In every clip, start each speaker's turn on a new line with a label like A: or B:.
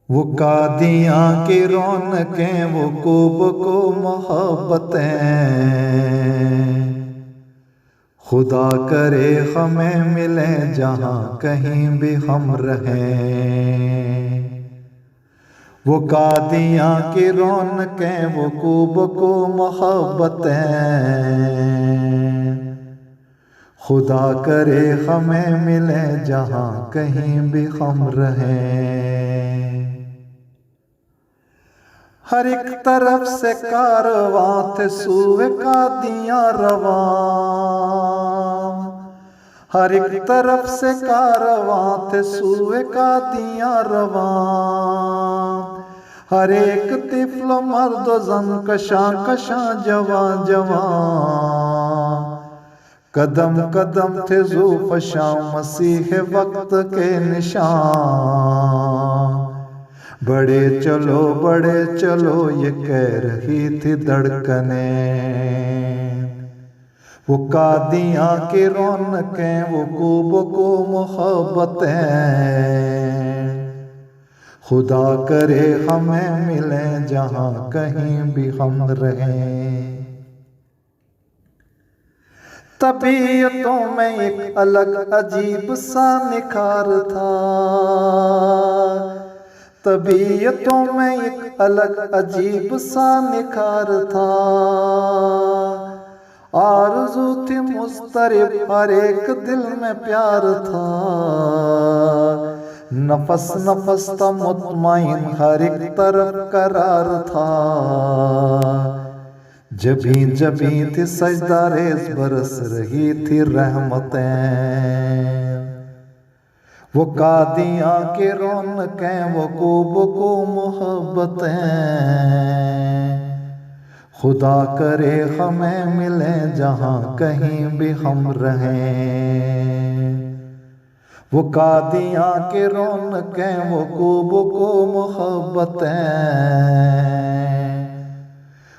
A: वो कादियाँ की रौनकें, वो खूब को मोहब्बतें, खुदा करे हमें मिले जहाँ कहीं भी हम रहें। वो कादियाँ की रौनकें, वो खूब को मोहब्बतें, खुदा करे हमें मिले जहाँ कहीं भी हम रहें। हर एक तरफ से कारवां थे सूए कादियाँ रवां, हर एक तरफ से कारवां थे सूए कादियाँ रवां। हर एक तिफल मर्द जन कशां कशां जवां जवां, कदम कदम थे ज़ूफ़शां मसीह वक्त के निशान। बड़े चलो ये कह रही थी धड़कने। वो कादियाँ की रौनकें, वो खूब को मोहब्बतें, खुदा करे हमें मिले जहाँ कहीं भी हम रहें। तबीयतों में एक अलग अजीब सा निखार था, तबीयतों में एक अलग अजीब सा निखार था। आरज़ू थी मुस्तरिब, हर एक दिल में प्यार था। नफस नफस था मुतमईन, हर एक तरफ करार था। जबी जबी थी सजदा रेज़, बरस रही थी रहमतें। वो कादियाँ की रौनकें, वो खूब को मोहब्बतें, खुदा करे हमें मिले जहाँ कहीं भी हम रहें। वो कादियाँ की रौनकें, वो खूब को मोहब्बतें,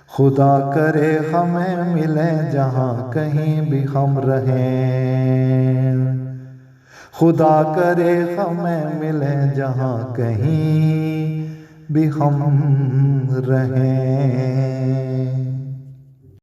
A: खुदा करे हमें मिले जहाँ कहीं भी हम रहें। खुदा करे हमें मिले जहाँ कहीं भी हम रहें।